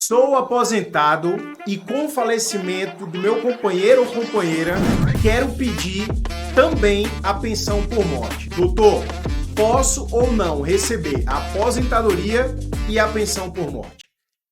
Sou aposentado e com o falecimento do meu companheiro ou companheira, quero pedir também a pensão por morte. Doutor, posso ou não receber a aposentadoria e a pensão por morte?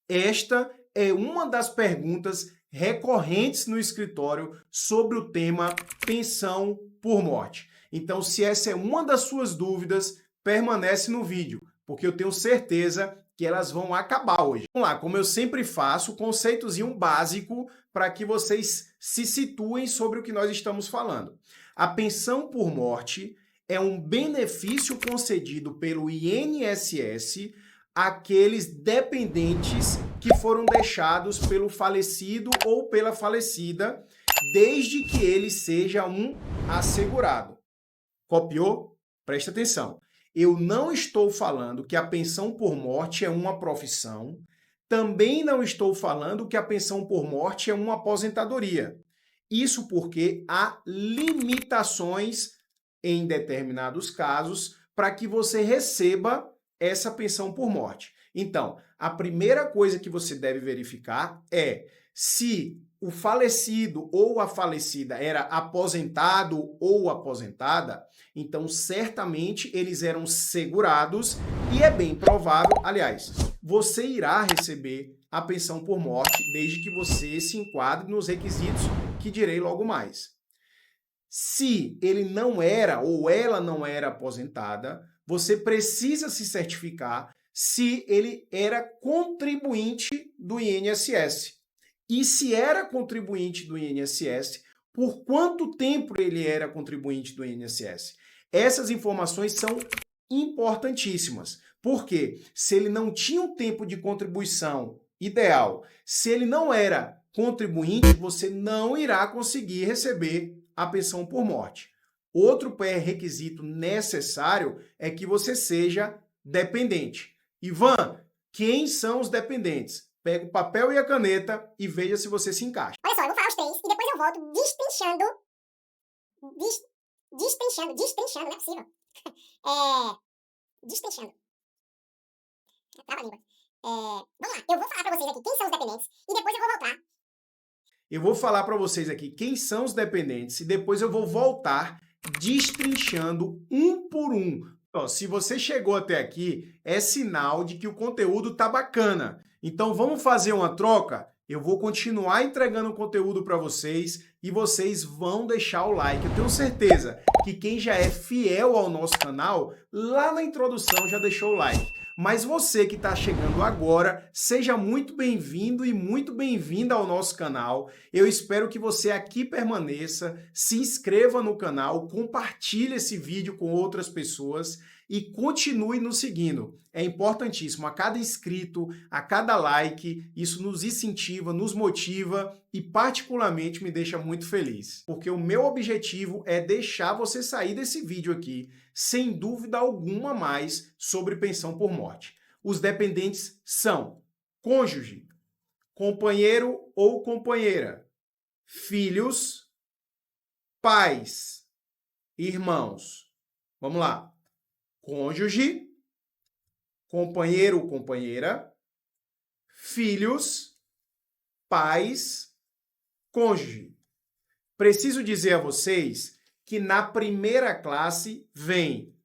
Esta é uma das perguntas recorrentes no escritório sobre o tema pensão por morte. Então, se essa é uma das suas dúvidas, permanece no vídeo, porque eu tenho certeza que elas vão acabar hoje. Vamos lá, como eu sempre faço, conceitozinho básico para que vocês se situem sobre o que nós estamos falando. A pensão por morte é um benefício concedido pelo INSS àqueles dependentes que foram deixados pelo falecido ou pela falecida, desde que ele seja um assegurado. Copiou? Presta atenção. Eu não estou falando que a pensão por morte é uma profissão, também não estou falando que a pensão por morte é uma aposentadoria. Isso porque há limitações em determinados casos para que você receba essa pensão por morte. Então, a primeira coisa que você deve verificar é se o falecido ou a falecida era aposentado ou aposentada, então certamente eles eram segurados e é bem provável, aliás, você irá receber a pensão por morte desde que você se enquadre nos requisitos que direi logo mais. Se ele não era ou ela não era aposentada, você precisa se certificar se ele era contribuinte do INSS. E se era contribuinte do INSS, por quanto tempo ele era contribuinte do INSS? Essas informações são importantíssimas, porque se ele não tinha um tempo de contribuição ideal, se ele não era contribuinte, você não irá conseguir receber a pensão por morte. Outro pré-requisito necessário é que você seja dependente. Ivan, quem são os dependentes? Pega o papel e a caneta e veja se você se encaixa. Olha só, eu vou falar os três e depois eu volto destrinchando. Destrinchando, não é possível. Destrinchando. Trava a língua. Vamos lá, eu vou falar pra vocês aqui quem são os dependentes e depois eu vou voltar. Eu vou falar para vocês aqui quem são os dependentes e depois eu vou voltar destrinchando um por um. Ó, se você chegou até aqui, é sinal de que o conteúdo tá bacana. Então vamos fazer uma troca? Eu vou continuar entregando conteúdo para vocês e vocês vão deixar o like. Eu tenho certeza que quem já é fiel ao nosso canal, lá na introdução já deixou o like. Mas você que está chegando agora, seja muito bem-vindo e muito bem-vinda ao nosso canal. Eu espero que você aqui permaneça, se inscreva no canal, compartilhe esse vídeo com outras pessoas e continue nos seguindo. É importantíssimo, a cada inscrito, a cada like, isso nos incentiva, nos motiva e particularmente me deixa muito feliz. Porque o meu objetivo é deixar você sair desse vídeo aqui sem dúvida alguma mais sobre pensão por morte. Os dependentes são cônjuge, companheiro ou companheira, filhos, pais, irmãos. Vamos lá. Cônjuge, companheiro ou companheira, filhos, pais, cônjuge. Preciso dizer a vocês que na primeira classe vem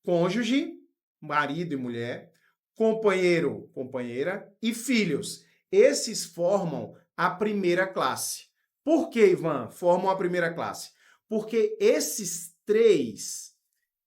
cônjuge, marido e mulher, companheiro, companheira e filhos. Esses formam a primeira classe. Por que, Ivan, formam a primeira classe? Porque esses três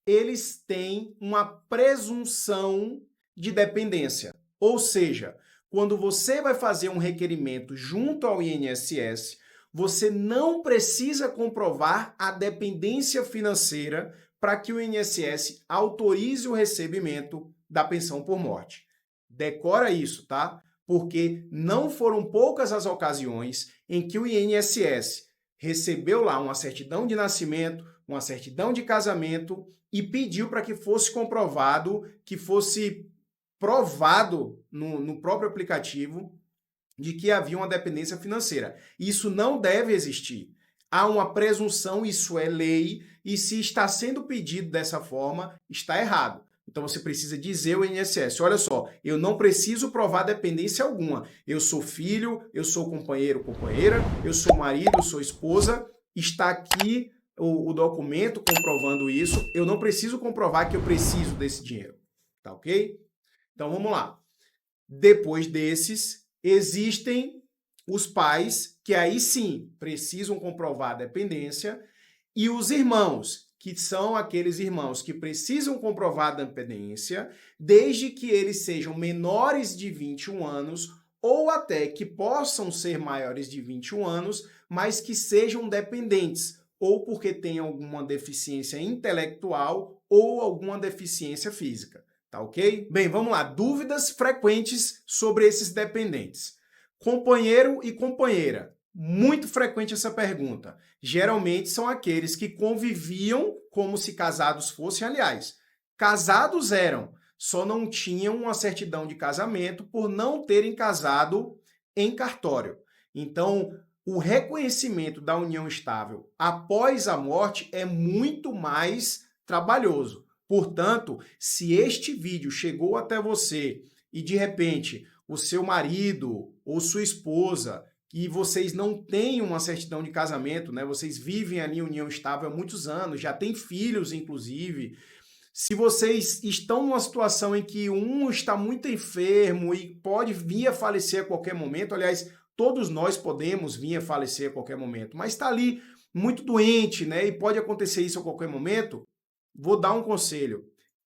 eles têm uma presunção de dependência. Ou seja, quando você vai fazer um requerimento junto ao INSS, você não precisa comprovar a dependência financeira para que o INSS autorize o recebimento da pensão por morte. Decora isso, tá? Porque não foram poucas as ocasiões em que o INSS recebeu lá uma certidão de nascimento, uma certidão de casamento e pediu para que fosse comprovado, que fosse provado no próprio aplicativo de que havia uma dependência financeira. Isso não deve existir. Há uma presunção, isso é lei, e se está sendo pedido dessa forma, está errado. Então você precisa dizer ao INSS, olha só, eu não preciso provar dependência alguma. Eu sou filho, eu sou companheiro, companheira, eu sou marido, eu sou esposa, está aqui o documento comprovando isso, eu não preciso comprovar que eu preciso desse dinheiro, tá ok? Então vamos lá. Depois desses, existem os pais, que aí sim precisam comprovar a dependência, e os irmãos, que são aqueles irmãos que precisam comprovar a dependência, desde que eles sejam menores de 21 anos ou até que possam ser maiores de 21 anos, mas que sejam dependentes, ou porque tenham alguma deficiência intelectual ou alguma deficiência física. Tá ok? Bem, vamos lá. Dúvidas frequentes sobre esses dependentes. Companheiro e companheira. Muito frequente essa pergunta. Geralmente são aqueles que conviviam como se casados fossem, aliás. Casados eram, só não tinham uma certidão de casamento por não terem casado em cartório. Então, o reconhecimento da união estável após a morte é muito mais trabalhoso. Portanto, se este vídeo chegou até você e de repente o seu marido ou sua esposa, que vocês não têm uma certidão de casamento, né? Vocês vivem ali em união estável há muitos anos, já têm filhos, inclusive. Se vocês estão numa situação em que um está muito enfermo e pode vir a falecer a qualquer momento, aliás, todos nós podemos vir a falecer a qualquer momento, mas está ali muito doente, né? E pode acontecer isso a qualquer momento. Vou dar um conselho.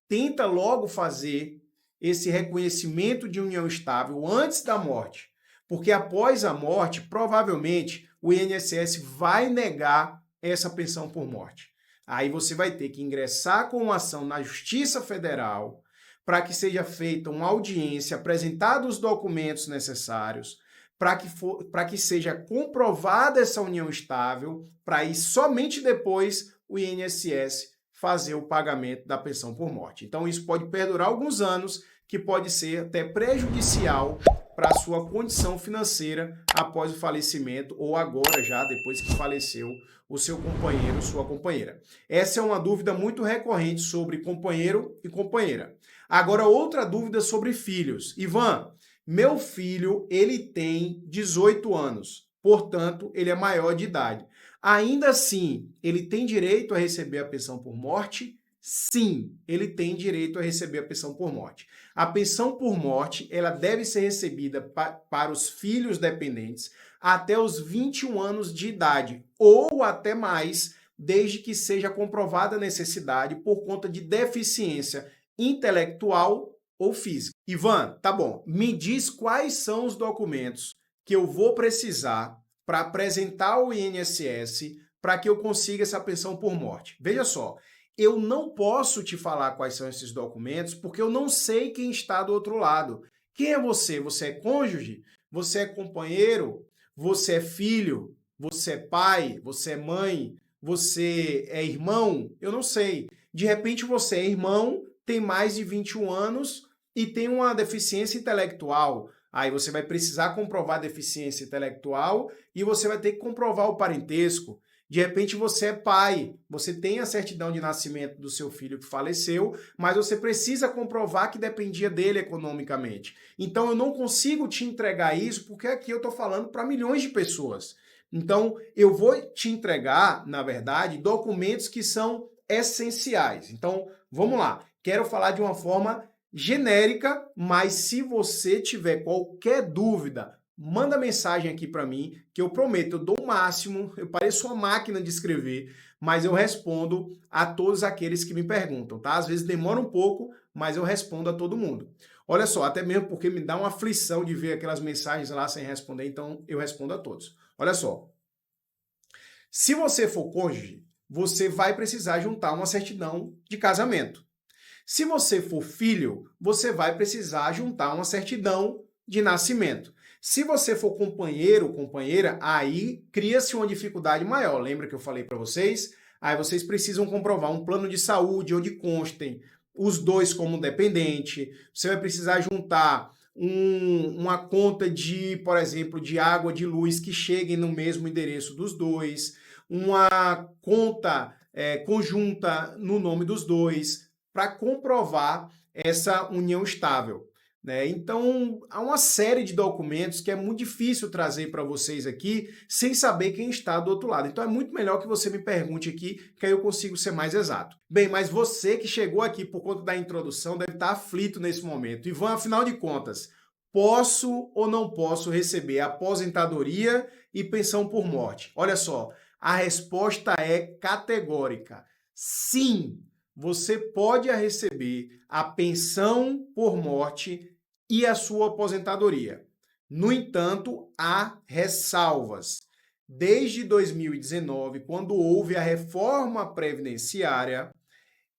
Tenta logo fazer esse reconhecimento de união estável antes da morte, porque após a morte, provavelmente, o INSS vai negar essa pensão por morte. Aí você vai ter que ingressar com uma ação na Justiça Federal para que seja feita uma audiência, apresentados os documentos necessários, para que seja comprovada essa união estável, para aí somente depois o INSS fazer o pagamento da pensão por morte. Então isso pode perdurar alguns anos, que pode ser até prejudicial para a sua condição financeira após o falecimento ou agora já depois que faleceu o seu companheiro ou sua companheira. Essa é uma dúvida muito recorrente sobre companheiro e companheira. Agora outra dúvida sobre filhos. Ivan, meu filho, ele tem 18 anos, portanto, ele é maior de idade. Ainda assim, ele tem direito a receber a pensão por morte? Sim, ele tem direito a receber a pensão por morte. A pensão por morte, ela deve ser recebida para os filhos dependentes até os 21 anos de idade, ou até mais, desde que seja comprovada a necessidade por conta de deficiência intelectual ou física. Ivan, tá bom, me diz quais são os documentos que eu vou precisar para apresentar ao INSS para que eu consiga essa pensão por morte. Veja só, eu não posso te falar quais são esses documentos porque eu não sei quem está do outro lado. Quem é você? Você é cônjuge? Você é companheiro? Você é filho? Você é pai? Você é mãe? Você é irmão? Eu não sei. De repente você é irmão, tem mais de 21 anos e tem uma deficiência intelectual. Aí você vai precisar comprovar a deficiência intelectual e você vai ter que comprovar o parentesco. De repente você é pai, você tem a certidão de nascimento do seu filho que faleceu, mas você precisa comprovar que dependia dele economicamente. Então eu não consigo te entregar isso porque aqui eu estou falando para milhões de pessoas. Então eu vou te entregar, na verdade, documentos que são essenciais. Então vamos lá, quero falar de uma forma genérica, mas se você tiver qualquer dúvida, manda mensagem aqui para mim, que eu prometo, eu dou o máximo, eu pareço uma máquina de escrever, mas eu respondo a todos aqueles que me perguntam, tá? Às vezes demora um pouco, mas eu respondo a todo mundo. Olha só, até mesmo porque me dá uma aflição de ver aquelas mensagens lá sem responder, então eu respondo a todos. Olha só, se você for cônjuge, você vai precisar juntar uma certidão de casamento. Se você for filho, você vai precisar juntar uma certidão de nascimento. Se você for companheiro ou companheira, aí cria-se uma dificuldade maior. Lembra que eu falei para vocês? Aí vocês precisam comprovar um plano de saúde onde constem os dois como dependente. Você vai precisar juntar uma conta de, por exemplo, de água, de luz que cheguem no mesmo endereço dos dois. Uma conta conjunta no nome dos dois. para comprovar essa união estável, né? Então, há uma série de documentos que é muito difícil trazer para vocês aqui sem saber quem está do outro lado. Então, é muito melhor que você me pergunte aqui, que aí eu consigo ser mais exato. Bem, mas você que chegou aqui por conta da introdução deve estar aflito nesse momento. Ivan, afinal de contas, posso ou não posso receber aposentadoria e pensão por morte? Olha só, a resposta é categórica. Sim, você pode receber a pensão por morte e a sua aposentadoria. No entanto, há ressalvas. Desde 2019, quando houve a reforma previdenciária,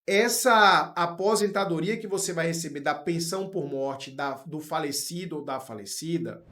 essa aposentadoria que você vai receber da pensão por morte do falecido ou da falecida,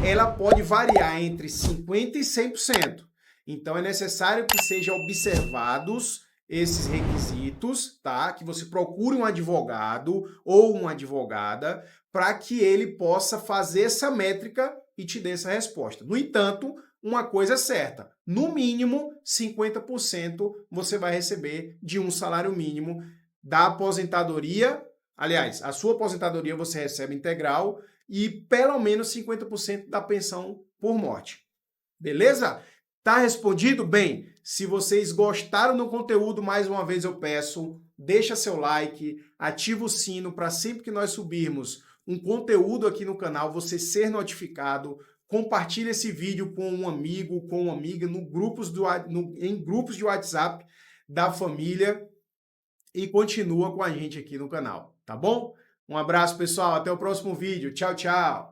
ela pode variar entre 50% e 100%. Então, é necessário que sejam observados esses requisitos, tá? Que você procure um advogado ou uma advogada para que ele possa fazer essa métrica e te dê essa resposta. No entanto, uma coisa é certa, no mínimo 50% você vai receber de um salário mínimo da aposentadoria. Aliás, a sua aposentadoria você recebe integral e pelo menos 50% da pensão por morte. Beleza? Tá respondido? Bem, se vocês gostaram do conteúdo, mais uma vez eu peço, deixa seu like, ativa o sino para sempre que nós subirmos um conteúdo aqui no canal, você ser notificado, compartilha esse vídeo com um amigo, com uma amiga, em grupos de WhatsApp da família e continua com a gente aqui no canal, tá bom? Um abraço, pessoal, até o próximo vídeo. Tchau, tchau!